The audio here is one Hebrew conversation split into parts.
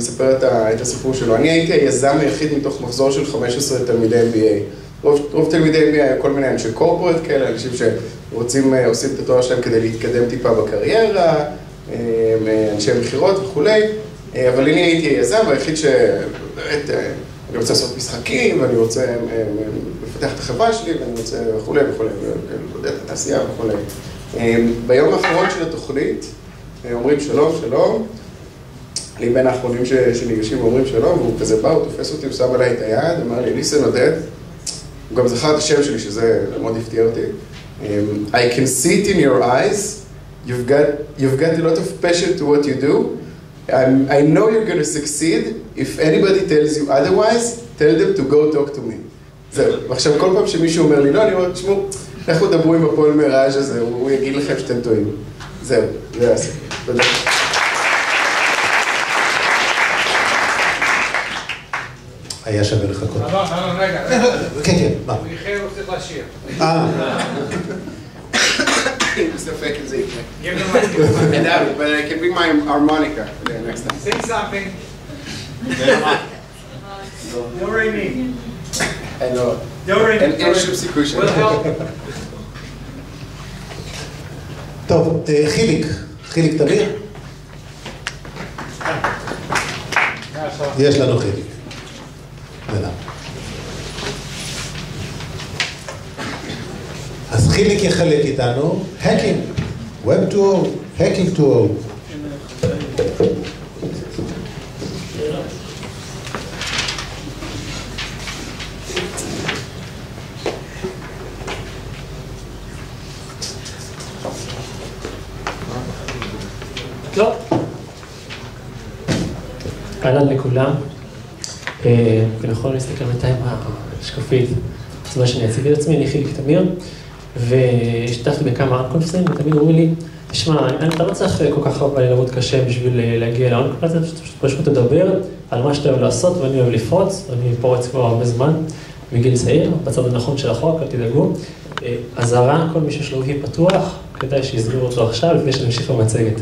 מספר את הסיפור שלו. אני הייתי היזם היחיד מתוך מחזור של 15 תלמידי MBA. רוב תלמידי MBA היו כל מיני אנשי קורפורט כאלה, אנשים שרוצים, עושים את התואר שלהם כדי להתקדם טיפה בקריירה, אנשי מכירות וכולי, אבל אני הייתי היזם והיחיד שבאמת, אני רוצה לעשות משחקים, ואני רוצה לפתח את החברה שלי, ואני רוצה וכולי וכולי, ולעודד את התעשייה וכולי. ביום האחרון של התוכנית, אומרים שלום, שלום. לי בין האחרונים שניגשים ואומרים שלום, והוא כזה בא, הוא תופס אותי, הוא שם עליי את היד, אמר לי, ליסן עודד. הוא גם זכר את השם שלי, שזה מאוד הפתיע אותי. I can see it in your eyes. You've got a lot of passion to what you do. I know you're going to succeed. If anybody tells you otherwise, tell them to go talk to me. זהו. ועכשיו כל פעם שמישהו אומר לי, לא, אני אומר, תשמעו, לכו דברו עם הפועל מראז' הזה, הוא יגיד לכם שאתם טועים. זהו, זה הסיפור. תודה. היה שווה לחכות. רגע. כן, כן, מה? הוא איחר, הוא צריך לשיר. ספק אם זה יקרה. Give them a I doubt it, but I can bring my harmonica next time. Sing something. Do re mi. I know. Do re mi. אין שום סיכוי שלו. Will help. טוב, חיליק תמיר? יש לנו חיליק. אז חיליק יחלק איתנו, האקינג, Web 2.0, האקינג 2.0. לא. אהלן לכולם. אני יכול להסתכל בינתיים השקופית. זאת אומרת שאני אציג את עצמי, אני חיליק תמיר, והשתתפתי בכמה אונקונפרנסים, ותמיד אומרים לי, תשמע, אתה לא צריך כל כך הרבה לעבוד קשה בשביל להגיע לאונקונפרנסים, פשוט תדבר על מה שאתה אוהב לעשות, ואני אוהב לפרוץ, ואני פורץ כבר הרבה זמן, מגיל צעיר, בצד הנכון של החוק, אל תדאגו. אזהרה, כל מי שיש לו וי פתוח, כדאי שיסגרו אותו עכשיו, לפני שנמשיך במצגת.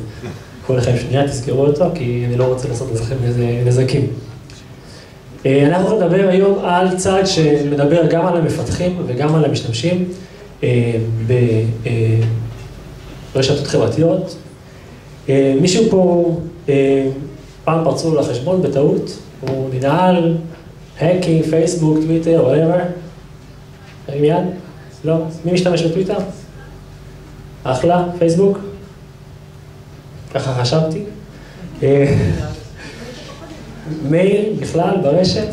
כל לכם שנייה, תסגרו אותו, כי אני לא רוצה לעשות לכם נזקים. אנחנו נדבר היום על צעד שמדבר גם על המפתחים וגם על המשתמשים ברשתות חברתיות. מישהו פה פעם פרצו לו לחשבון בטעות, הוא ננעל, האקינג, פייסבוק, טוויטר, whatever. תרים יד? לא? מי משתמש בטוויטר? אחלה, פייסבוק? ככה חשבתי. מייל בכלל ברשת,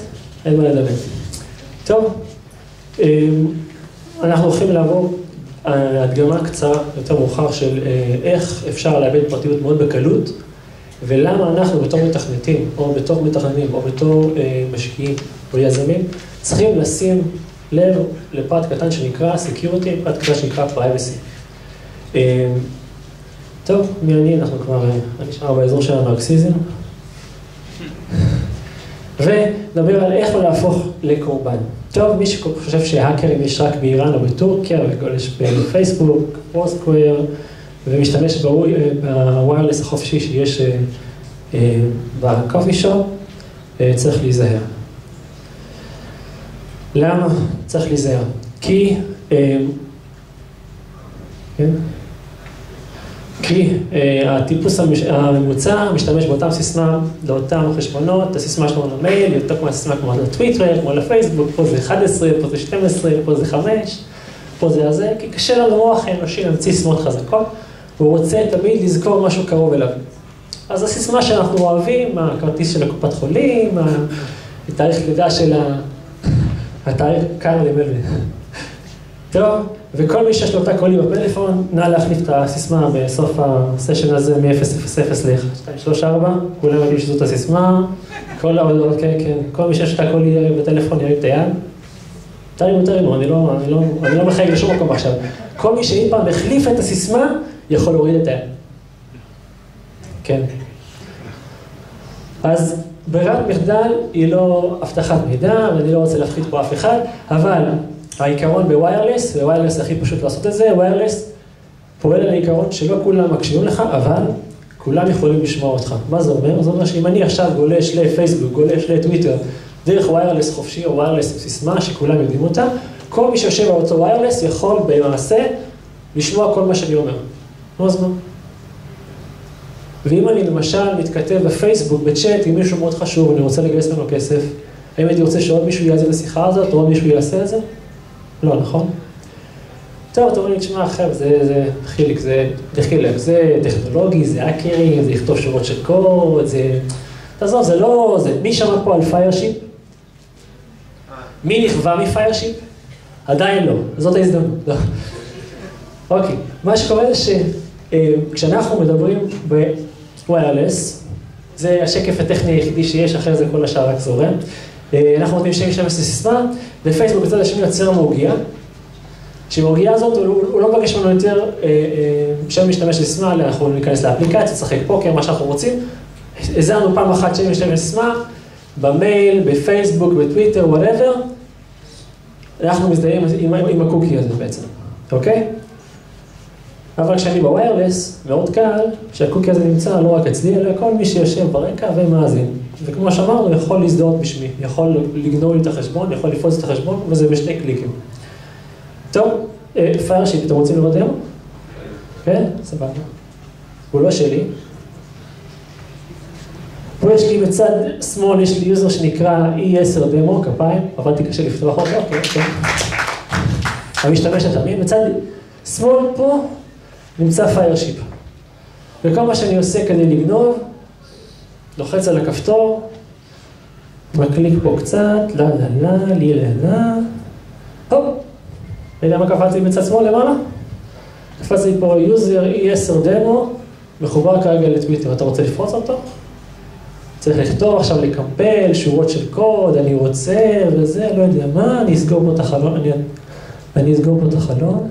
אין מה לדבר. טוב, אנחנו הולכים לעבור הדגמה קצרה יותר מאוחר של איך אפשר לאבד פרטיות מאוד בקלות, ולמה אנחנו בתור מתכנתים, או בתור מתכננים, או בתור משקיעים או יזמים, צריכים לשים לב לפרט קטן שנקרא Security, פרט קטן שנקרא Privacy. טוב, מי אני? אנחנו כבר נשאר באזור של הנרקסיזם. ונדבר על איך לא להפוך לקורבן. טוב, מי שחושב שהאקרים יש רק באיראן או בטורקיה, וגולש בפייסבוק, פוסטקוויר, ומשתמש בוויירלס החופשי שיש בקופי שופ, צריך להיזהר. למה צריך להיזהר? כי הטיפוס הממוצע משתמש באותם סיסמה לאותם חשבונות, הסיסמה שלנו למייל, יותר כמו הסיסמה כמו לטוויטר, כמו לפייסבוק, פה זה 11, פה זה 12, פה זה 5, פה זה הזה, כי קשה לנו למוח האנושי להמציא סיסמות חזקות, והוא רוצה תמיד לזכור משהו קרוב אליו. אז הסיסמה שאנחנו אוהבים, הכרטיס של הקופת חולים, התאריך לידה של התאריך כאן למלווה. טוב, וכל מי שיש לו אותה קולי בפלאפון, נא להחליף את הסיסמה בסוף הסשן הזה מ-000 ל-234, כולם יודעים שזאת הסיסמה, כל העודות, כן, כן, כל מי שיש אותה קולי בטלפון ירים את היד. תרימו, אני לא מחייג לשום מקום עכשיו. כל מי שאי פעם החליף את הסיסמה, יכול להוריד את היד. כן. אז ברירת מחדל היא לא הבטחת מידע, ואני לא רוצה להפחית פה אף אחד, אבל העיקרון בוויירלס, וויירלס הכי פשוט לעשות את זה, וויירלס פועל על העיקרון שלא כולם מקשיבים לך, אבל כולם יכולים לשמוע אותך. מה זה אומר? זה אומר שאם אני עכשיו גולש לפייסבוק, גולש לטוויטר, דרך ויירלס חופשי או ויירלס סיסמה שכולם יודעים אותה, כל מי שיושב על אותו ויירלס יכול במעשה לשמוע כל מה שאני אומר. נו, אז מה? ואם אני למשל מתכתב בפייסבוק, בצ'אט, עם מישהו מאוד חשוב, אני רוצה לגייס ממנו כסף, האם הייתי רוצה שעוד מישהו יעשה את השיחה הזאת, או עוד מישהו יעשה את זה? לא, נכון? טוב, אתה אומר לי, תשמע, אחר, זה חיליק, זה טכנולוגי, זה האקרים, זה לכתוב שורות של קוד, זה... תעזוב, זה לא... מי שמע פה על פיירשיפ? מי נכווה מפיירשיפ? עדיין לא, זאת ההזדמנות. אוקיי, מה שקורה זה שכשאנחנו מדברים בוויירלס, זה השקף הטכני היחידי שיש, אחרי זה כל השאר רק זורם. אנחנו נותנים שם סיסמה, ופייסבוק בצד השני יוצר מורגיע, שבמורגיעה הזאת הוא לא מבקש לנו יותר שם משתמש סיסמה, אנחנו ניכנס לאפליקציה, נשחק פוקר, מה שאנחנו רוצים. הזרנו פעם אחת שם משתמש סיסמה, במייל, בפייסבוק, בטוויטר, whatever, אנחנו מזדהים עם הקוקי הזה בעצם, אוקיי? אבל כשאני בוויירלס, מאוד קל שהקוקי הזה נמצא לא רק אצלי, אלא כל מי שיושב ברקע ומאזין. וכמו שאמרנו, יכול להזדהות בשמי, יכול לגנוב לי את החשבון, יכול לפרוץ את החשבון, וזה בשני קליקים. טוב, פיירשיפ, אתם רוצים לראות דמו? כן? סבבה. הוא לא שלי. פה יש לי בצד שמאל, יש לי יוזר שנקרא e10 דמו, כפיים, עבדתי קשה לפתוח אותו, אוקיי. המשתמש התמיד, בצד שמאל פה נמצא פיירשיפ. וכל מה שאני עושה כדי לגנוב, לוחץ על הכפתור, מקליק פה קצת, הופ, יודע מה קפצתי בצד שמאל למעלה? קפצתי פה יוזר e10 דמו, מחובר כרגע לטוויטר, אתה רוצה לפרוץ אותו? צריך לכתוב עכשיו לקמפל, שורות של קוד, אני רוצה וזה, לא יודע מה, אני אסגור פה את החלון, אני אסגור פה את החלון,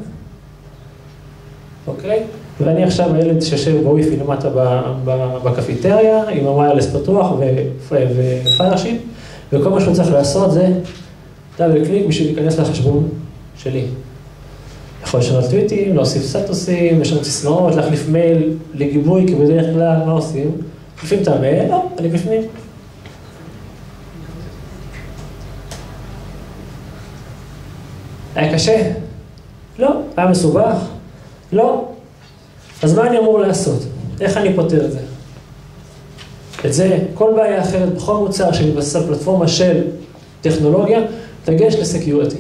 אוקיי? ואני עכשיו הילד שיושב בוויפי למטה בקפיטריה, עם הוויירלס פתוח ופיירשיפ, וכל מה שהוא צריך לעשות זה דאבל קליק בשביל להיכנס לחשבון שלי. יכול לשנות טוויטים, להוסיף סטטוסים, לשנות סיסמאות, להחליף מייל לגיבוי, כי בדרך כלל מה עושים? לפעמים את המייל, לא, אני בפנים. היה קשה? לא. היה מסובך? לא. אז מה אני אמור לעשות? איך אני פותר את זה? את זה, כל בעיה אחרת, בכל מוצר שמתבסס על פלטפורמה של טכנולוגיה, תגש לסקיוריטי.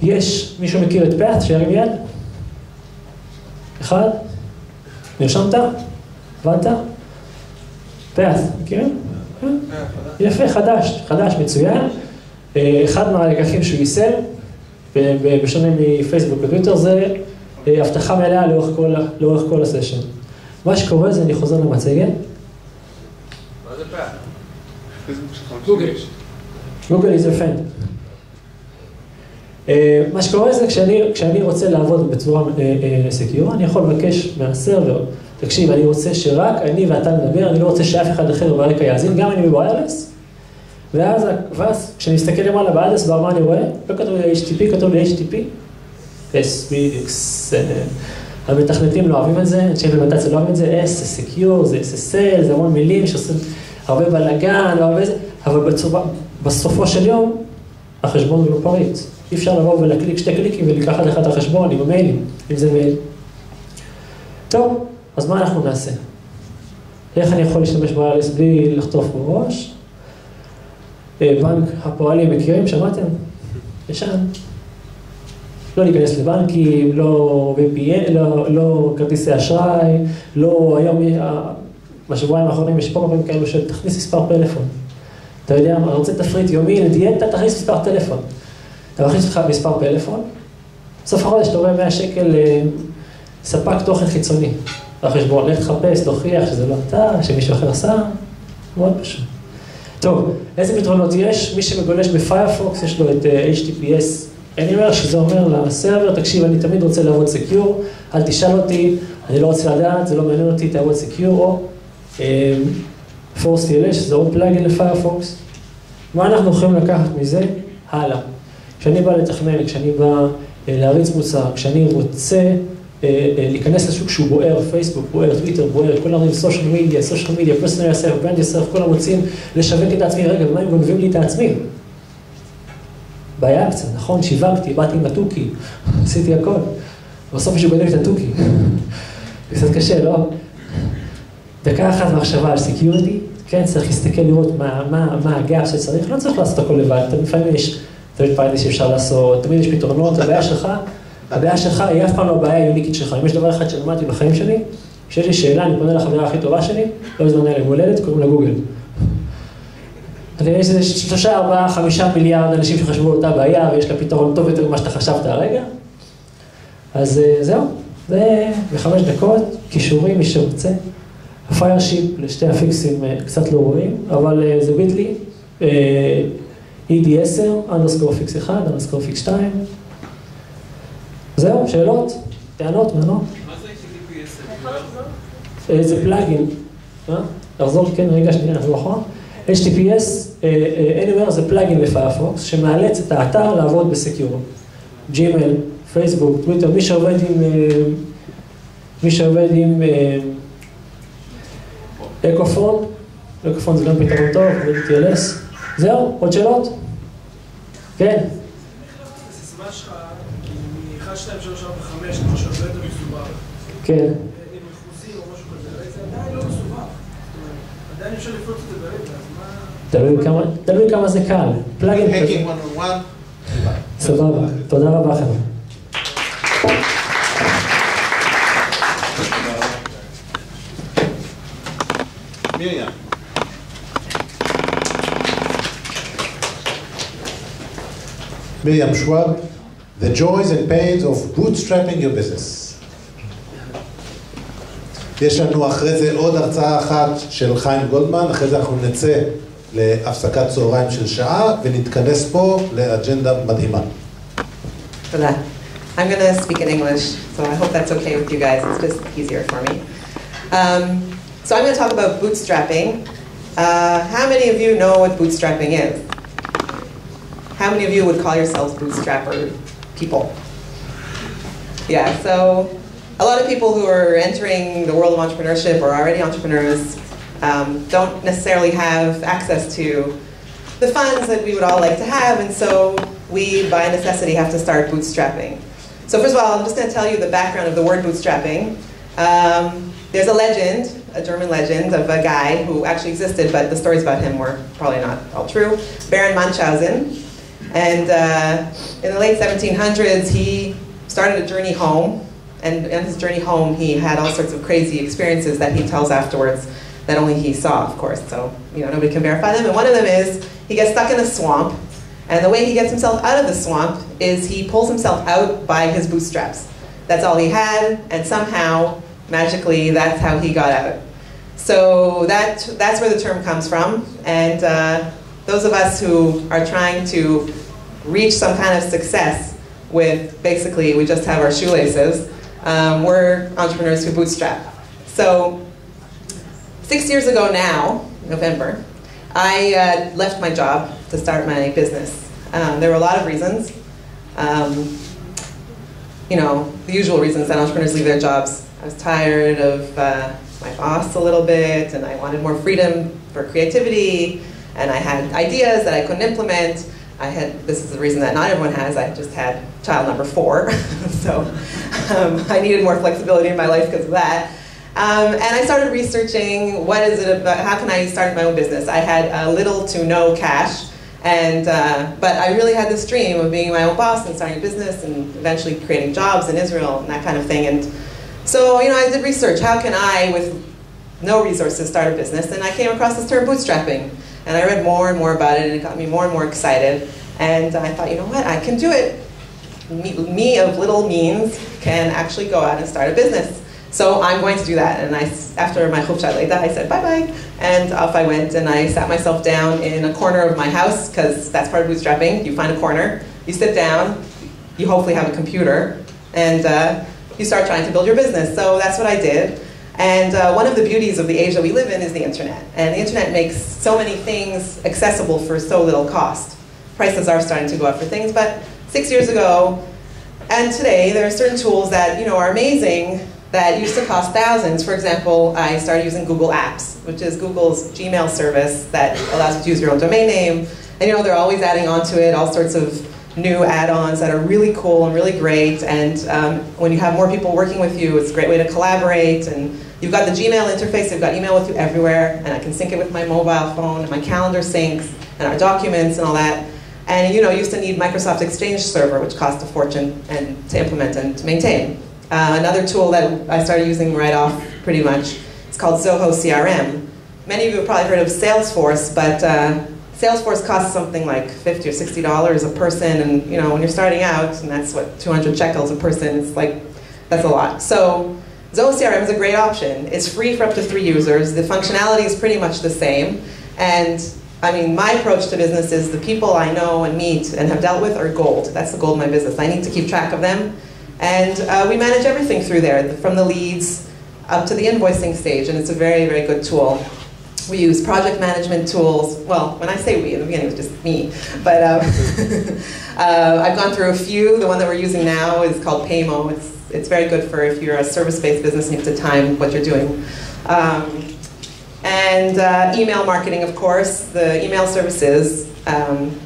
יש, מישהו מכיר את פאט, שירים יד? אחד? נרשמת? הבנת? פאט, מכירים? יפה, חדש, מצוין. אחד מהלקחים שהוא יישם, בשונה מפייסבוק וטוויטר, זה הבטחה מלאה לאורך כל הסשן. מה שקורה זה, אני חוזר למצגת. מה זה פאט? גוגל. גוגל is a friend. מה שקורה זה, כשאני רוצה לעבוד בצורה סקיור, אני יכול לבקש מהסרבר, תקשיב, אני רוצה שרק אני ואתה נדבר, אני לא רוצה שאף אחד אחר ברקע יאזין, גם אני בוויירלס, ואז כשאני מסתכל למעלה באדרס בר, מה אני רואה? לא כתוב לי HTTP, כתוב לי HTTP. המתכנתים לא אוהבים את זה, אנשי אימפלמנטציה לא אוהבים את זה, זה סקיור, זה SSL, זה המון מילים שעושים הרבה בלגן, לא הרבה זה, אבל בסופו של יום, החשבון הוא לא פריץ. אי אפשר לבוא ולקליק שתי קליקים ולקחת לך את החשבון עם המיילים, אם זה מייל. טוב, אז מה אנחנו נעשה? איך אני יכול להשתמש בוויירלס בלי לחטוף בראש? בנק הפועלים מכירים, שמעתם? ישן. לא להיכנס לבנקים, לא VPN, לא כרטיסי אשראי, לא היום, בשבועיים האחרונים יש פה פעמים כאלו של תכניס מספר פלאפון. אתה יודע, אתה רוצה תפריט יומי לדיאטה, תכניס מספר טלפון. אתה מכניס לך מספר פלאפון, בסוף החודש אתה רואה 100 שקל ספק תוכן חיצוני. החשבון, לך תחפש, תוכיח שזה לא אתה, שמישהו אחר עשה, מאוד פשוט. טוב, איזה פתרונות יש? מי שמגולש בפיירפוקס יש לו את HTTPS Anywhere, שזה אומר לסרבר, תקשיב, אני תמיד רוצה לעבוד סקיור, אל תשאל אותי, אני לא רוצה לדעת, זה לא מעניין אותי, תעבוד סקיור, או ForceTLS, שזה עוד פלאגין לפיירפוקס. מה אנחנו יכולים לקחת מזה? הלאה. כשאני בא לתכנן, כשאני בא להריץ מוצר, כשאני רוצה להיכנס לשוק שהוא בוער, פייסבוק, בוער, טוויטר, בוער, כולם אומרים סושיאל מדיה, פרסונל יוסף, ברנד יוסף, כולם רוצים לשווק את העצמי, רגע, ומה הם גונבים לי את העצמי? בעיה קצת, נכון, שיווקתי, באתי עם התוכי, עשיתי הכל, בסוף מישהו גונב את התוכי. זה קצת קשה, לא? דקה אחת מחשבה על סקיוריטי, כן, צריך להסתכל לראות מה הגאפ שצריך, לא צריך לעשות הכל לבד, לפעמים יש third party שאפשר לעשות, תמיד יש פתרונות, הבעיה שלך היא אף פעם לא הבעיה היוניקית שלך. אם יש דבר אחד שלמדתי בחיים שלי, כשיש לי שאלה, אני פונה לחברה הכי טובה שלי, לא בזמן אלה, מולדת, קוראים לה גוגל. יש איזה 3, 4, 5 מיליארד אנשים שחשבו על אותה בעיה, ויש לה פתרון טוב יותר ממה שאתה חשבת הרגע. אז זהו, זה ב5 דקות, קישורים, מי שרוצה. הפיירשיפ לשתי אפיקסים קצת לא רואים, אבל זה ביטלי, e10, אנדרסקור fix1, אנדרסקור fix2. זהו, שאלות, טענות, מענות. מה זה HTTPS? זה פלאגין. לחזור, כן, רגע שנייה, נחזור אחורה. HTTPS, anywhere זה פלאגין לפיירפוקס, שמאלץ את האתר לעבוד בסקיור. ג'ימייל, פייסבוק, טוויטר, מי שעובד עם אקופון, אקופון זה גם פתרון טוב, עובד TLS. זהו, עוד שאלות? כן. הסיסמה שלך היא מ-1, 2, 3, 4, 5, כמו שעובד ומסובך. כן. עם מחוזים או משהו כזה, הרי זה עדיין לא מסובך. עדיין אפשר לפרוץ את זה ברגע, אז מה... תלוי כמה זה קל. פלאגין כזה. Hacking 101. סבבה, תודה רבה לכם. מרים. Miriam Schwab, the joys and pains of bootstrapping your business. יש לנו אחרי זה עוד הרצאה אחת של חיים גולדמן, אחרי זה אנחנו נצא להפסקת צהריים של שעה ונתכנס פה לאג'נדה מדהימה. תודה. I'm going to speak in English, so I hope that's okay with you guys. It's just easier for me. So I'm going to talk about bootstrapping. How many of you know what bootstrapping is? How many of you would call yourselves bootstrapper people? Yeah, so a lot of people who are entering the world of entrepreneurship or already entrepreneurs don't necessarily have access to the funds that we would all like to have, and so we, by necessity, have to start bootstrapping. So first of all, I'm just going to tell you the background of the word bootstrapping. There's a legend, a German legend, of a guy who actually existed, but the stories about him were probably not all true, Baron Munchausen. And in the late 1700s, he started a journey home. And on his journey home, he had all sorts of crazy experiences that he tells afterwards that only he saw, of course. So, nobody can verify them. And one of them is he gets stuck in a swamp. And the way he gets himself out of the swamp is he pulls himself out by his bootstraps. That's all he had. And somehow, magically, that's how he got out. So that's where the term comes from. And those of us who are trying to reach some kind of success with, basically, we just have our shoelaces, we're entrepreneurs who bootstrap. So 6 years ago now, November, I left my job to start my business. There were a lot of reasons. The usual reasons that entrepreneurs leave their jobs. I was tired of my boss a little bit, and I wanted more freedom for creativity, and I had ideas that I couldn't implement. This is the reason that not everyone has. I just had child number 4, so I needed more flexibility in my life because of that. And I started researching what is it about, how can I start my own business? I had little to no cash, but I really had this dream of being my own boss and starting a business and eventually creating jobs in Israel and that kind of thing. And so, I did research. How can I, with no resources, start a business? And I came across this term bootstrapping. And I read more and more about it, and it got me more and more excited. And I thought, you know what, I can do it. Me of little means can actually go out and start a business. So I'm going to do that. And after my chupshat leida, I said bye-bye. And off I went, and I sat myself down in a corner of my house, because that's part of bootstrapping. You find a corner, you sit down, you hopefully have a computer, and you start trying to build your business. So that's what I did. And one of the beauties of the age that we live in is the internet. And the internet makes so many things accessible for so little cost. Prices are starting to go up for things, but 6 years ago, And today, there are certain tools that are amazing that used to cost thousands. For example, I started using Google Apps, which is Google's Gmail service that allows you to use your own domain name. And they're always adding onto it all sorts of new add-ons that are really cool and really great. And when you have more people working with you, it's a great way to collaborate. And you've got the Gmail interface, you've got email with you everywhere, and I can sync it with my mobile phone, and my calendar syncs, and our documents and all that. And you used to need Microsoft Exchange Server, which cost a fortune to implement and to maintain. Another tool that I started using right off pretty much is called Zoho CRM. Many of you have probably heard of Salesforce, but Salesforce costs something like $50 or $60 a person, and when you're starting out, and that's what, 200 shekels a person, it's like, that's a lot. So Zoho CRM is a great option. It's free for up to 3 users. The functionality is pretty much the same. And I mean, my approach to business is the people I know and meet and have dealt with are gold. That's the gold of my business. I need to keep track of them. And we manage everything through there, from the leads up to the invoicing stage, and it's a very, very good tool. We use project management tools. Well, when I say we, in the beginning it was just me. But I've gone through a few. The one that we're using now is called Paymo. It's very good for if you're a service-based business and you have to time what you're doing. And email marketing, of course, the email services.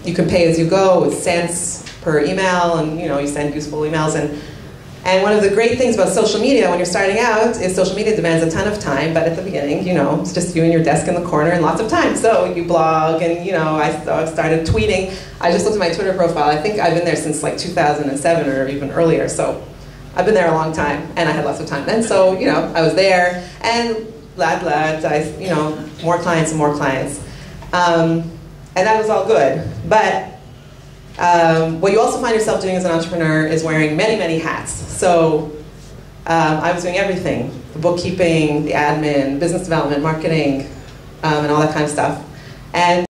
You can pay as you go with cents per email, and you send useful emails. And one of the great things about social media when you're starting out is social media demands a ton of time, but at the beginning, it's just you and your desk in the corner and lots of time. So you blog, and I started tweeting. I just looked at my Twitter profile. I think I've been there since like 2007 or even earlier. So I've been there a long time, and I had lots of time then. So I was there, and more clients and more clients. And that was all good. But what you also find yourself doing as an entrepreneur is wearing many, many hats. So I was doing everything: the bookkeeping, the admin, business development, marketing, and all that kind of stuff. And